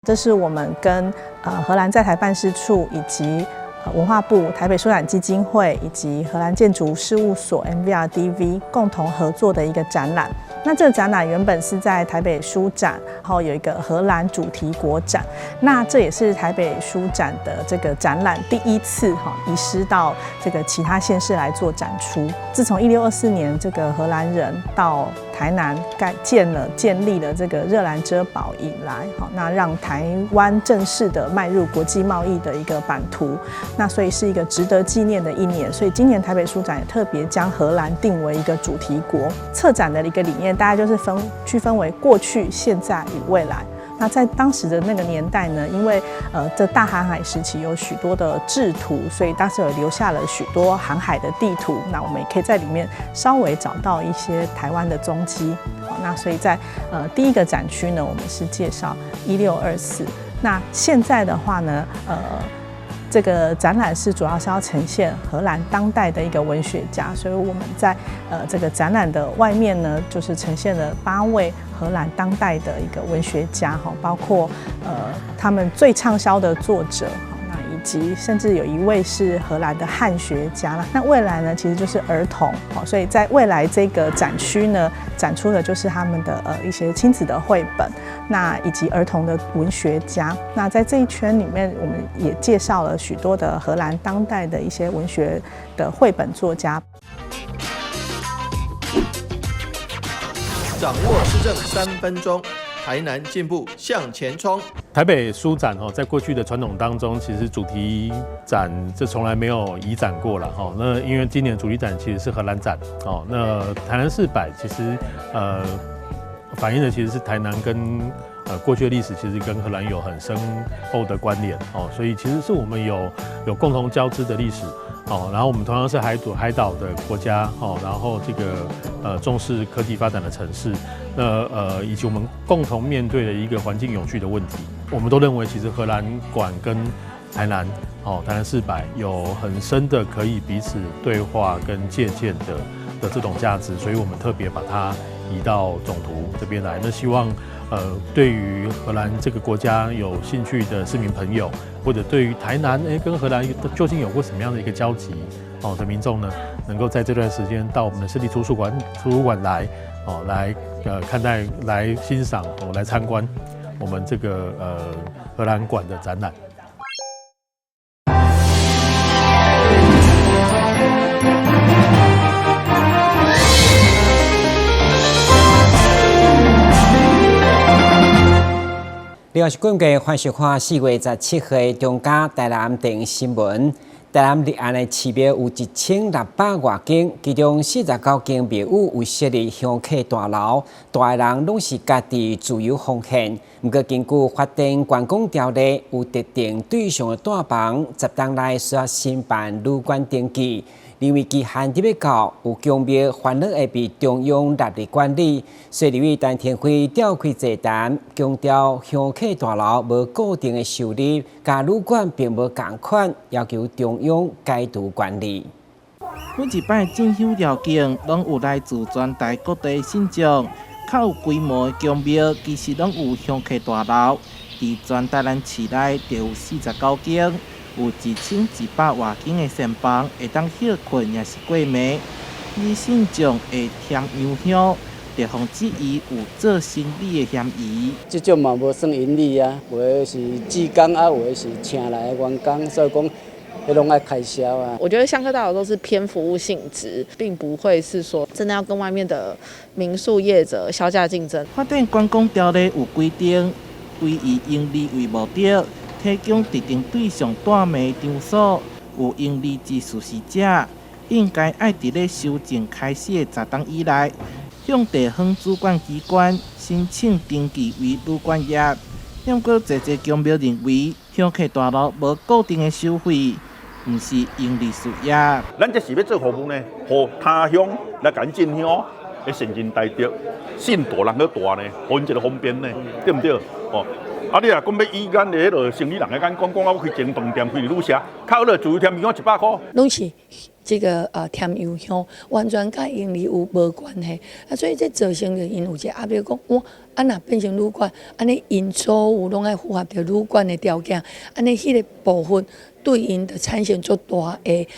这是我们跟荷兰在台办事处以及文化部、台北书展基金会以及荷兰建筑事务所 MVRDV 共同合作的一个展览。那这个展览原本是在台北书展，然后有一个荷兰主题国展。那这也是台北书展的这个展览第一次移师到这个其他县市来做展出。自从1624年这个荷兰人到台南建立了这个热兰遮堡以来，那让台湾正式的迈入国际贸易的一个版图。那所以是一个值得纪念的一年。所以今年台北书展也特别将荷兰定为一个主题国。策展的一个理念大概就是区分为过去、现在与未来。那在当时的那个年代呢，因为这大航海时期有许多的制图，所以当时有留下了许多航海的地图。那我们也可以在里面稍微找到一些台湾的踪迹。那所以在第一个展区呢，我们是介绍1624。那现在的话呢，这个展览主要是要呈现荷兰当代的一个文学家，所以我们在这个展览的外面呢，就是呈现了8位荷兰当代的一个文学家，包括他们最畅销的作者，以及甚至有一位是荷兰的汉学家。那未来呢，其实就是儿童，所以在未来这个展区呢，展出的就是他们的一些亲子的绘本，那以及儿童的文学家。那在这一圈里面，我们也介绍了许多的荷兰当代的一些文学的绘本作家。掌握施政3分钟，台南进步向前冲。台北书展在过去的传统当中，其实主题展这从来没有移展过了哈。那因为今年主题展其实是荷兰展哦，那台南400其实反映的其实是台南跟过去的历史其实跟荷兰有很深厚的关联哦，所以其实是我们有共同交织的历史。然后我们同样是海岛的国家，然后这个重视科技发展的城市，那以及我们共同面对的一个环境永续的问题，我们都认为其实荷兰馆跟台南400有很深的可以彼此对话跟借鉴的这种价值，所以我们特别把它移到总图这边来。那希望对于荷兰这个国家有兴趣的市民朋友，或者对于台南跟荷兰究竟有过什么样的一个交集的民众呢，能够在这段时间到我们的市立图书馆来看待、来欣赏、来参观我们这个荷兰馆的展览。另外是本届番薯花4月17日中加台南电新闻，台南立案的寺庙有1600多间，其中49间庙宇有设立香客大楼，大个人拢是家己自由奉献。不过根据法定观光条例，有特定对象的大房，10天内需要申办旅馆登记。因为期限得要到，有宫庙烦恼会被中央纳入管理，所以为陈天辉召开座谈，强调香客大楼无固定的收入，甲旅馆并无同款，要求中央改图管理。每一摆进香条件，拢有来自全台各地信众，较有规模的宫庙，其实拢有香客大楼，伫全台南市内就有49间。有1100多间的膳房，会当休困也是过暝。以信众会添油香，地方质疑有做生意的嫌疑。这种嘛无算盈利啊，有的是职工啊，有的是请来的员工，所以讲，迄拢爱开销啊。我觉得香客大楼都是偏服务性质，并不会是说真的要跟外面的民宿业者削价竞争。法定观光条例有规定，为以盈利为目的。提供特定对象带暝场所，有盈利之实施者，应该爱伫咧修正开始的10天以内，向地方主管机关申请登记为旅馆业。不过，侪宫庙认为，香客大楼无固定的收费，毋是盈利事业。咱这是要做服务呢，互他乡来赶进香的善人大德，信大人去大呢，互因一个方便呢，对不对？你若讲要以咱的迄个生意人来讲，讲我开间饭店，开旅社，靠了自由添，一碗100块。拢是这个添油香，完全甲盈利有无关系。所以这造成着因有一个压力，讲哇，若变成旅馆，安尼因所有拢爱符合着旅馆的条件，安尼迄个部分对因的产生足大的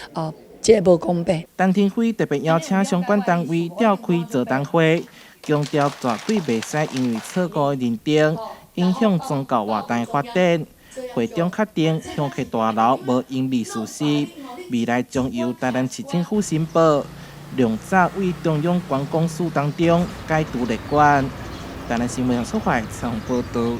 这无公平。陈天辉特别邀请相关单位召开座谈会，强调绝对袂使因为错误的认定，影响宗教活动的发展。会中确定香客大楼无盈利事实，未来将由台南市政府申报，量早为中央观光署当中解除列管。台南新闻杨淑怀采访报道。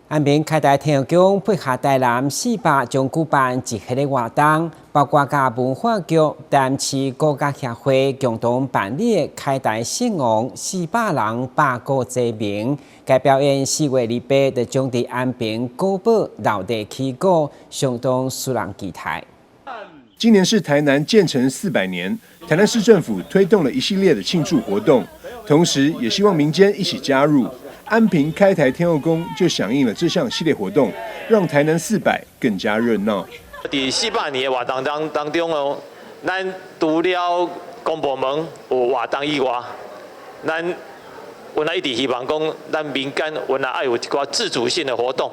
安平开台天后宫配合台南400将举办一系列活动，包括甲文化局、台南市国家协会共同办理的开台圣王400人8个祭名。该表演4月28日将伫安平古堡老地起鼓，相当使人期待。今年是台南建成400年，台南市政府推动了一系列的庆祝活动，同时也希望民间一起加入。安平开台天后宫就响应了这项系列活动，让台南400更加热闹。伫400年的活动当中哦，咱除了公部门有活动以外，咱原来一直希望讲，咱民间原来爱有一寡自主性的活动，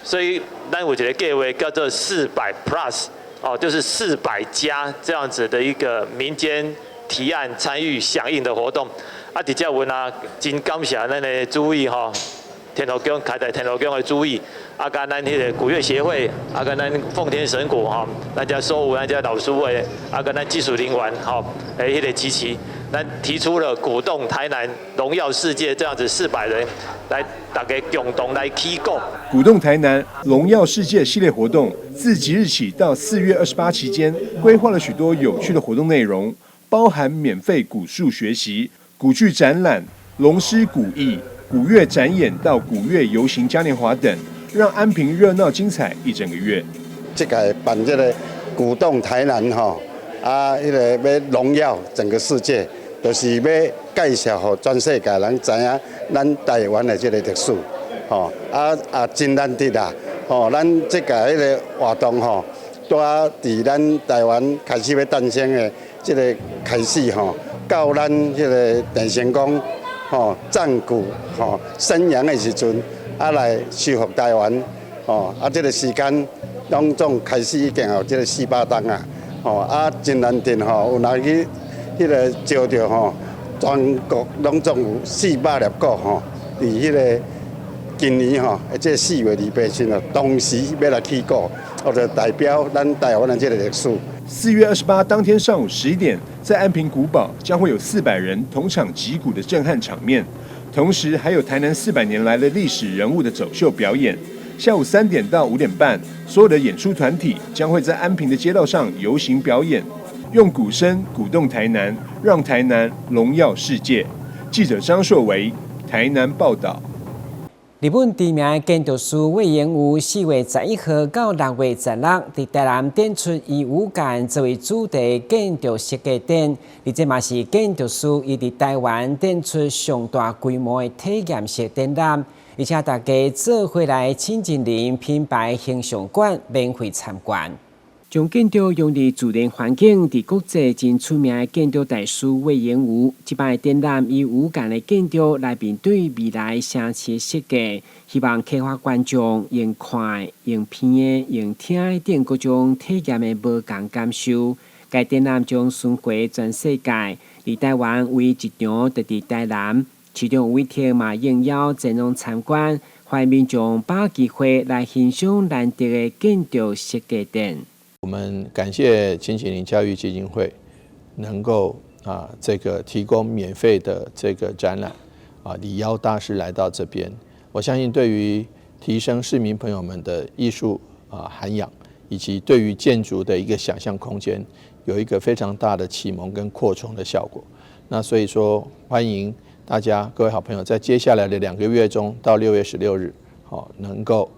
所以咱有一个计划叫做400 Plus 哦，就是400加这样子的一个民间提案参与响应的活动。啊，伫遮阮啊，真感谢咱的主委吼，天后宫开台天后宫的主委，啊，甲咱迄个古乐协会，啊，甲咱奉天神鼓吼，咱遮所有咱遮老师会，啊，甲咱技术人员吼，迄个支持，咱提出了鼓动台南荣耀世界这样子400人来大家共同来起鼓。鼓动台南荣耀世界系列活动，自即日起到4月28期间，规划了许多有趣的活动内容，包含免费古术学习、古剧展览、龙狮古艺、古乐展演到古乐游行嘉年华等，让安平热闹精彩一整个月。这个办这个鼓动台南吼，迄个要荣耀整个世界，就是要介绍给全世界人知影咱台湾的这个历史，吼真难得啦，吼咱这个迄个活动吼，伫咱台湾开始要诞生的这个开始吼。到咱迄个电成宫吼战鼓吼宣扬的时阵，来收复台湾吼这个时间拢总开始已经有这个400档啊吼真难得吼有人去迄个招着吼全国拢总有400粒鼓吼，伫迄个今年吼这4月28日同时要来起鼓，或者代表咱台湾的这个历史。4月28当天上午11点，在安平古堡将会有400人同场击鼓的震撼场面，同时还有台南400年来的历史人物的走秀表演。下午3点到5点半，所有的演出团体将会在安平的街道上游行表演，用鼓声鼓动台南，让台南荣耀世界。记者张硕维，台南报道。日本知名建筑师魏延武4月11号到6月16日，在台南展出以武干作为主题建筑设计展，而这嘛是建筑师伊伫台湾展出上大规模的体验式展览，而且大家做回来亲近林品牌形象馆免费参观。将建筑用伫自然环境，伫国际真出名的建筑大师魏延武，即摆展览以武干的建筑来面对未来城市设计，希望启发观众用看、用听的、用听的等各种体验的无同感受。该展览将巡回全世界，伫台湾唯一一场就伫台南，其中有一天嘛应邀前往参观，欢迎民众把握机会来欣赏难得的建筑设计展。我们感谢亲近林教育基金会能够这个提供免费的这个展览礼邀大师来到这边，我相信对于提升市民朋友们的艺术涵养，以及对于建筑的一个想象空间，有一个非常大的启蒙跟扩充的效果。那所以说，欢迎大家各位好朋友在接下来的2个月中到6月16日，能够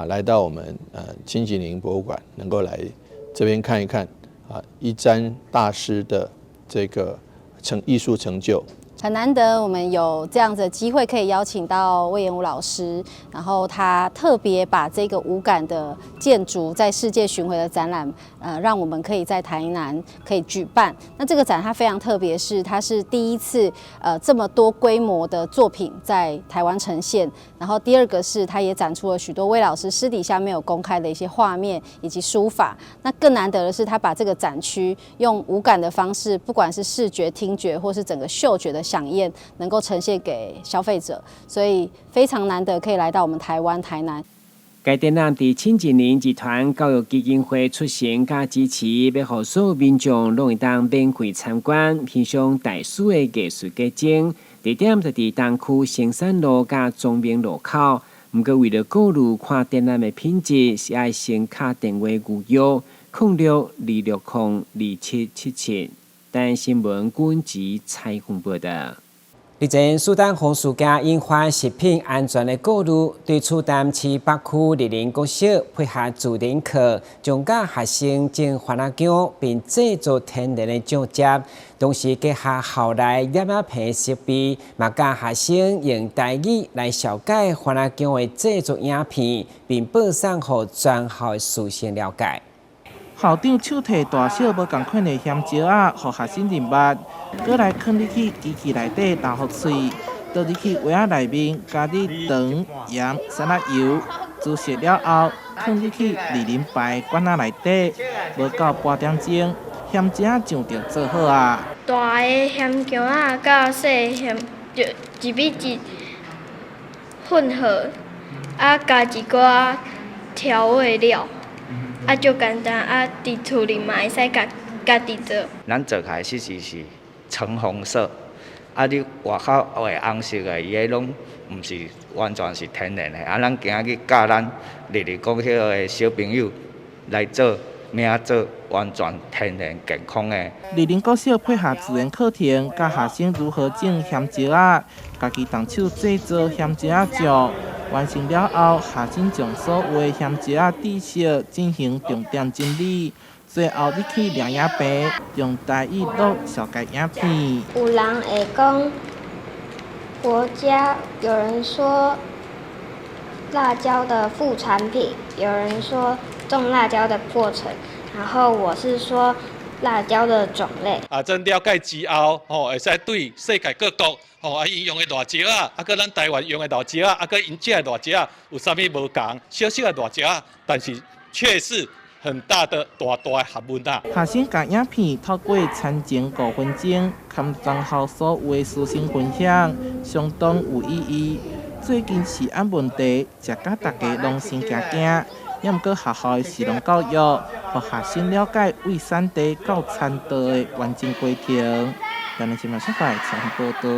来到我们亲近林博物馆，能够来这边看一看一瞻大师的这个艺术成就，很难得，我们有这样子的机会可以邀请到魏延武老师，然后他特别把这个五感的建筑在世界巡回的展览，让我们可以在台南可以举办。那这个展它非常特别，是它是第一次这么多规模的作品在台湾呈现。然后第二个是它也展出了许多魏老师私底下没有公开的一些画面以及书法。那更难得的是，他把这个展区用五感的方式，不管是视觉、听觉或是整个嗅觉的响应，能够呈现给消费者，所以非常难得可以来到我们台湾台南。该展览伫亲近邻集团教育基金会出席加支持，要让所有民众拢会当免费参观，欣赏大师的艺术结晶。地点就伫东区成山路甲中明路口。不过为了顾虑看展览的品质，是爱先敲电话预约0626022777。但新闻军及采访报道。日前，苏丹红薯家引发食品安全的顾虑，对厝南市北区立林国小配合自然课，将教学生种番仔姜，并制作天然的酱汁，同时结合校内叶仔皮设备，嘛教学生用台语来小解番仔姜的制作影片，并播送给全校的师生了解。校长手提大小无共款的香蕉啊，互学生认捌，过来放入去机器内底流互喙，倒入去碗仔内面，加入糖、盐、沙拉油，煮熟了后，放入去2人牌罐仔内底，无到半点钟，香蕉酱就做好啊。大个香蕉啊，甲细香就一比一混合，啊加一寡调味料。就简单，伫厝里嘛会使家己做。咱做开始是橙红色，你外口的红色的，伊个拢毋是完全是天然的。咱今日教咱日国小的小朋友来做，命做完全天然健康的。日林国小配合自然课程，教学生如何种香蕉啊，家己动手制作香蕉酱。完成了后，学生将所有的香蕉知识进行重点整理，最后入去量影片，用台语录小改影片。有人会讲国家，有人说辣椒的副产品，有人说种辣椒的过程，然后我是说辣椒的种类。真了解之后，会使对世界各国。因用的辣椒搁咱台湾用的辣椒搁因这的辣椒有啥物无同？小小的辣椒但是却是很大的大的学问啊！学生甲影片透过参前5分钟，含中校所有的师生分享，相当有意义。最近食安问题，食甲大家拢心惊惊。也毋过学校的食农教育，让学生了解为产地到餐道的完整过程。今日新闻采访报道。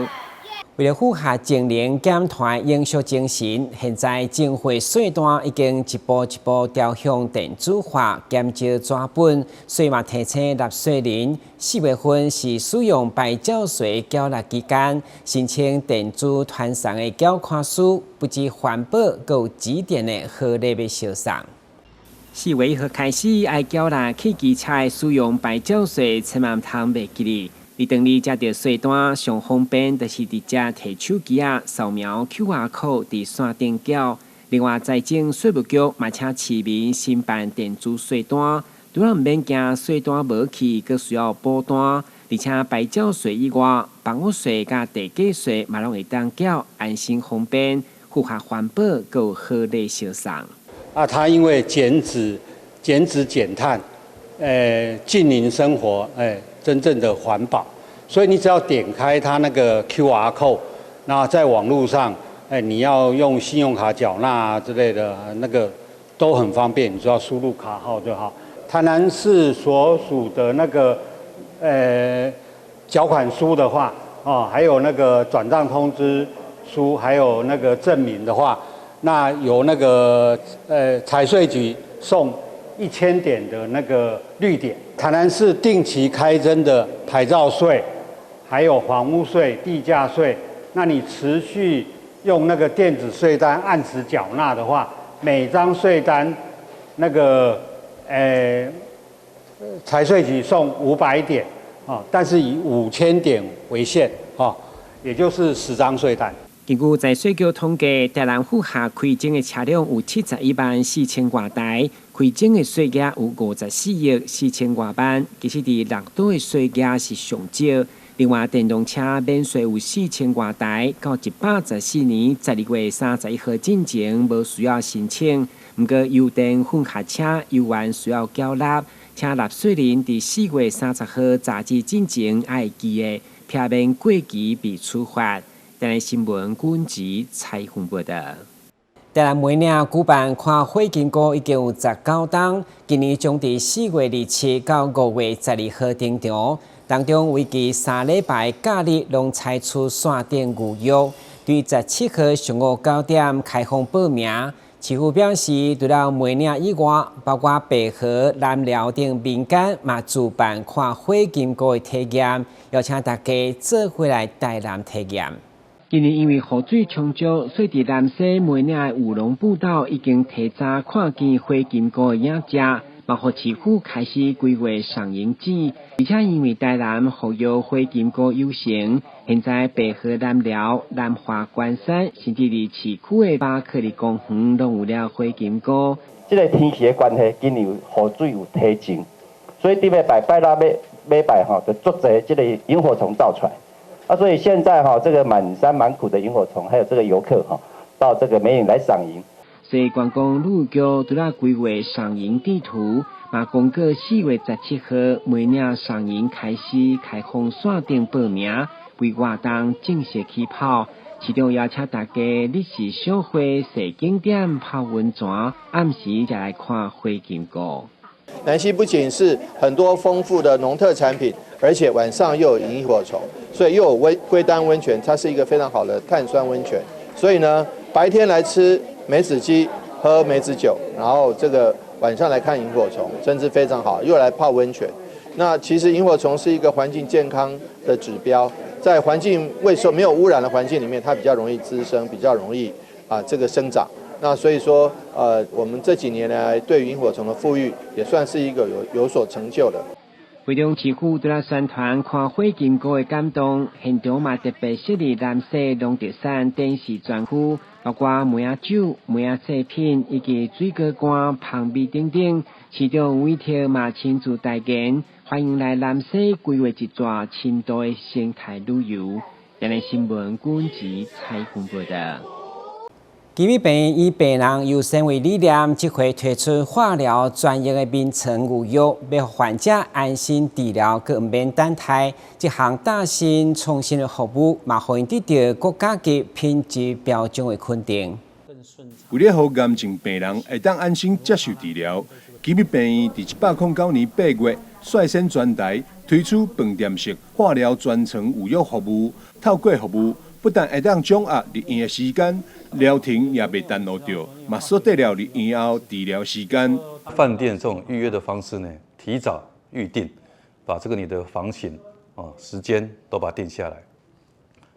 为了符合精灵减团永续精神，现在政府税单已经一步一步调向电子化，减少纸本。税嘛提醒纳税人，4月份是使用牌照税缴纳期间，申请电子传送的缴款书，不止环保，还有指定的贺礼要销送。4月1号开始，爱缴纳汽机车的使用牌照税，千万唔通袂记哩。你当你接到税单，上方便就是伫遮摕手机扫描 QR code 伫线顶缴。另外，财政税务局嘛请市民申办电子税单，除了唔免惊税单无去，佮需要补单，而且牌照税以外，房屋税甲地价税嘛拢会当缴，安心方便，符合环保，佮有好礼销送。它因为减脂减碳，近邻生活，真正的环保，所以你只要点开它那个 QR code， 那在网络上，你要用信用卡缴纳之类的，那个都很方便，你只要输入卡号就好。台南市所属的那个缴款书的话，还有那个转账通知书，还有那个证明的话，那由那个财税局送1000点的那个绿点。台南市定期开征的牌照税，还有房屋税、地价税，那你持续用那个电子税单按时缴纳的话，每张税单那个财税局送500点但是以5000点为限也就是10张税单。根据在税局统计，台南府下开征的车辆有71万4千多台，开征的税额有54亿4千多万，其实伫6都的税额是上少。另外，电动车免税有4千多台，到114年12月31号之前无需要申请。不过，油电混合车油源需要缴纳，请纳税人伫4月30号早之之前爱记的，避免过期被处罚。台南新闻军集采访报道。台南每年举办看火金菇已经有19档，今年将伫4月27到5月12号登场。当中为期3礼拜假日，拢采取线顶预约，对17号上午9点开放报名。市府表示，除了每年以外，包括白河、南寮等民间嘛主办看火金菇的体验，邀请大家做回来台南体验。今年因为雨水充足，所以伫南西每年的乌龙步道已经提早看见火金菇的影子，包括市府开始规划赏萤季，而且因为台南护育火金菇有成，现在白河南寮、南华关山，甚至伫市区的巴克利公园，拢有了火金菇。这个天气的关系，今年雨水有提前，所以顶礼拜拜六礼拜就足侪这个萤火虫造出来。所以现在这个满山满谷的萤火虫，还有这个游客到这个梅岭来赏萤。所以观光旅局除了规划赏萤地图，嘛公告4月17号每年赏萤开始开放线顶报名，为活动正式起跑。市长邀请大家日时小花踅景点泡温泉，暗时再来看火金菇。南溪不仅是很多丰富的农特产品，而且晚上又有萤火虫，所以又有龟丹温泉，它是一个非常好的碳酸温泉。所以呢，白天来吃梅子鸡，喝梅子酒，然后这个晚上来看萤火虫，真是非常好。又来泡温泉。那其实萤火虫是一个环境健康的指标，在环境未受没有污染的环境里面，它比较容易滋生，比较容易这个生长。那所以说，我们这几年来对于萤火虫的富裕，也算是一个有所成就的。为中市府除了宣传看火金菇的感动，现场嘛特别设立南西农特产电视专区，包括梅仔酒、梅仔製品以及水果乾、芳味等等。市长委托嘛亲自代言，欢迎来南西规划一段深度的生态旅游。台南新闻军集采访报道。基米病以病人优先为理念，这回推出化疗专业的名称预约，要让患者安心治疗，更唔免等待。这项大型创新的服务，嘛让因得到国家级品质标准的肯定。为了让癌症病人会当安心接受治疗，基米病院伫109年8月率先全台推出饭店式化疗专程预约服务，透过服务。不但会当掌握入院的时间，疗程也袂耽误到，嘛缩短了入院后治疗时间。饭店这种预约的方式呢，提早预定，把这个你的房型时间都把它定下来。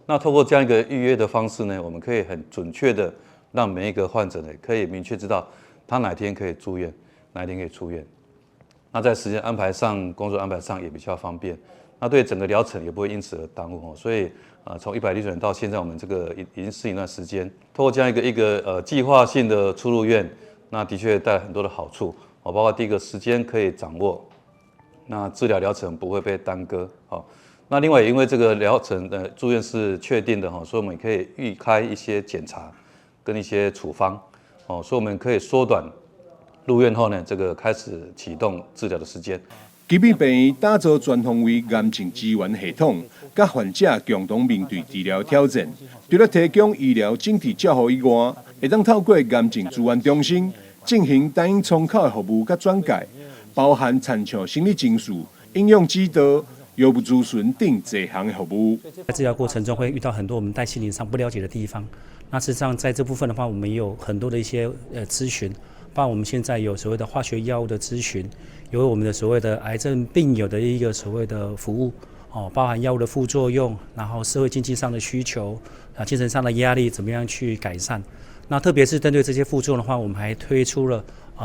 那透过这样一个预约的方式呢，我们可以很准确的让每一个患者呢，可以明确知道他哪天可以住院，哪一天可以出院。那在时间安排上、工作安排上也比较方便。那对整个疗程也不会因此而耽误所以从160人到现在我们这个已经适应一段时间，透过这样一个计划性的出入院，那的确带来很多的好处包括第一个时间可以掌握，那治疗疗程不会被耽搁那另外因为这个疗程的住院是确定的所以我们也可以预开一些检查跟一些处方所以我们可以缩短入院后呢这个开始启动治疗的时间。基米病院打造全方位癌症支援系统，甲患者共同面对治疗挑战。除了提供医疗诊治照护以外，会当透过癌症资源中心进行单因参考的服务甲转介，包含参照心理情绪、应用指导、药物咨询等多项的服务。在治疗过程中会遇到很多我们在心理上不了解的地方，那事实上在这部分的话，我们也有很多的一些咨询。包括我们现在有所谓的化学药物的咨询，有我们的所谓的癌症病友的一个所谓的服务包含药物的副作用，然后社会经济上的需求精神上的压力怎么样去改善。那特别是针对这些副作用的话，我们还推出了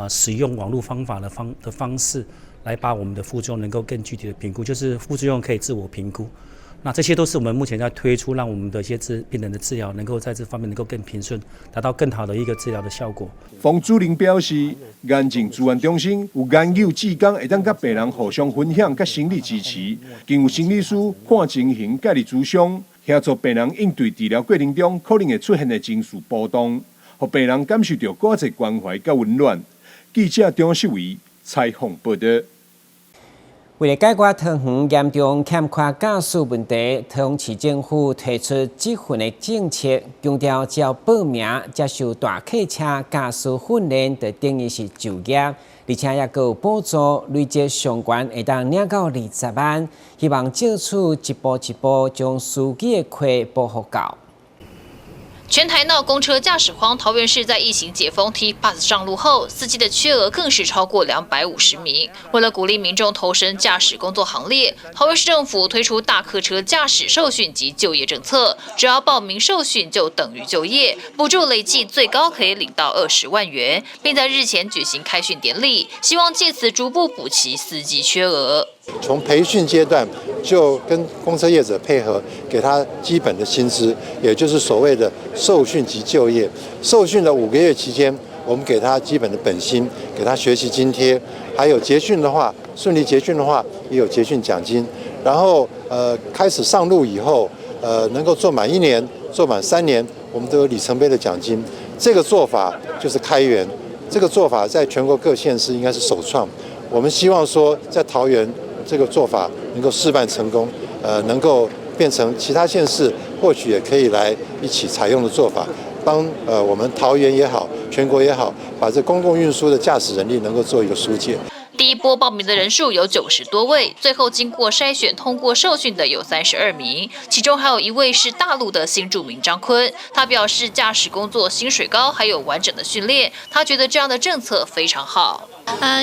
使用网络方法的方式，来把我们的副作用能够更具体的评估，就是副作用可以自我评估。那这些都是我们目前在推出，让我们的一些病人的治疗能够在这方面能够更平顺，达到更好的一个治疗的效果。冯主任表示，眼睛资源中心有研究志工会当甲病人互相分享甲心理支持，经有心理师看情形介入咨商，协助病人应对治疗过程中可能会出现的情绪波动，让病人感受到更多关怀甲温暖。记者张世伟采访报道。为了解决桃园严重欠缺驾驶问题，桃园市政府推出积分的政策，强调只要报名接受大客车驾驶训练，就等于是就业，而且也有补助，累积上悬会当领到20万，希望政府一步一步将司机的亏补好到。全台闹公车驾驶荒，桃园市在疫情解封 T-Bus 上路后，司机的缺额更是超过250名。为了鼓励民众投身驾驶工作行列，桃园市政府推出大客车驾驶受训及就业政策，只要报名受训就等于就业，补助累计最高可以领到20万元，并在日前举行开训典礼，希望借此逐步补齐司机缺额。从培训阶段就跟公车业者配合，给他基本的薪资，也就是所谓的受训及就业。受训的5个月期间，我们给他基本的本薪，给他学习津贴，还有结训的话，顺利结训的话，也有结训奖金。然后开始上路以后，能够做满1年、做满3年，我们都有里程碑的奖金。这个做法就是开源，这个做法在全国各县市应该是首创。我们希望说，在桃园这个做法能够示范成功，能够变成其他县市或许也可以来一起采用的做法，帮我们桃园也好，全国也好，把这公共运输的驾驶人力能够做一个疏解。第一波报名的人数有90多位，最后经过筛选通过受训的有32名，其中还有1位是大陆的新住民张坤。他表示，驾驶工作薪水高，还有完整的训练，他觉得这样的政策非常好。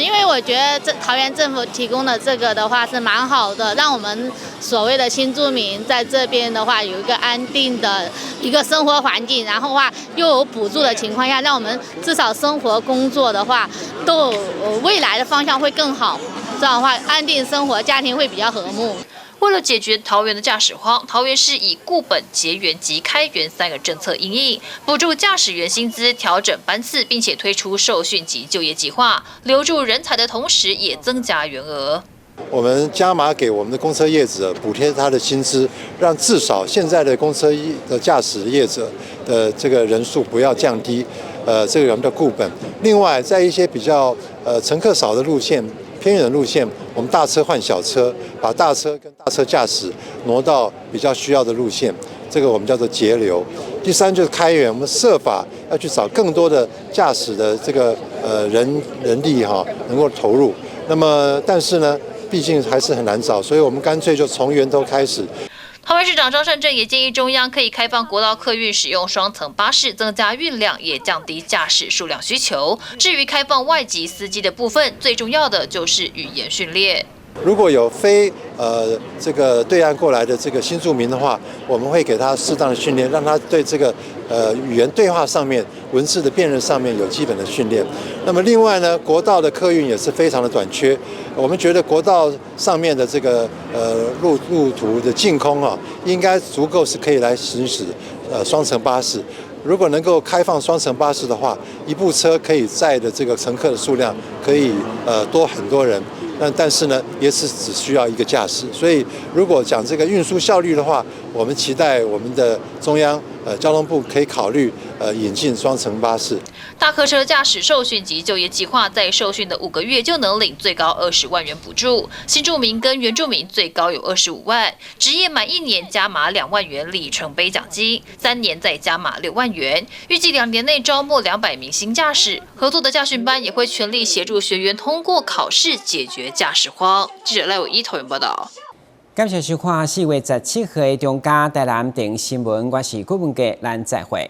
因为我觉得桃园政府提供的这个的话是蛮好的，让我们所谓的新住民在这边的话有一个安定的一个生活环境，然后的话又有补助的情况下，让我们至少生活工作的话都有未来的方向会更好，这样的话安定生活，家庭会比较和睦。为了解决桃园的驾驶荒，桃园市以固本、结缘及开源3个政策因应，补助驾驶员薪资、调整班次，并且推出受训及就业计划，留住人才的同时，也增加员额。我们加码给我们的公车业者补贴他的薪资，让至少现在的公车的驾驶业者的这个人数不要降低，这个我们的固本。另外，在一些比较乘客少的路线、偏远的路线，我们大车换小车，把大车跟大车驾驶挪到比较需要的路线，这个我们叫做节流。第3就是开源，我们设法要去找更多的驾驶的这个人力能够投入。那么，但是呢，毕竟还是很难找，所以我们干脆就从源头开始。桃园市长张善政也建议中央可以开放国道客运使用双层巴士，增加运量，也降低驾驶数量需求。至于开放外籍司机的部分，最重要的就是语言训练。如果有非这个对岸过来的这个新住民的话，我们会给他适当的训练，让他对这个语言对话上面、文字的辨认上面有基本的训练。那么另外呢，国道的客运也是非常的短缺。我们觉得国道上面的这个路途的净空应该足够是可以来行驶双层巴士。如果能够开放双层巴士的话，一部车可以载的这个乘客的数量可以多很多人。但是呢，也是只需要一个驾驶。所以，如果讲这个运输效率的话，我们期待我们的中央交通部可以考虑引进双层巴士。大客车驾驶受训及就业计划，在受训的5个月就能领最高20万元补助，新住民跟原住民最高有25万，职业满1年加码2万元里程碑奖金，3年再加码6万元。预计2年内招募200名新驾驶，合作的驾训班也会全力协助学员通过考试，解决驾驶荒。记者赖伟一桃园报道。感谢收看4月17日的中嘉台南电新闻，我是郭文杰，咱再会。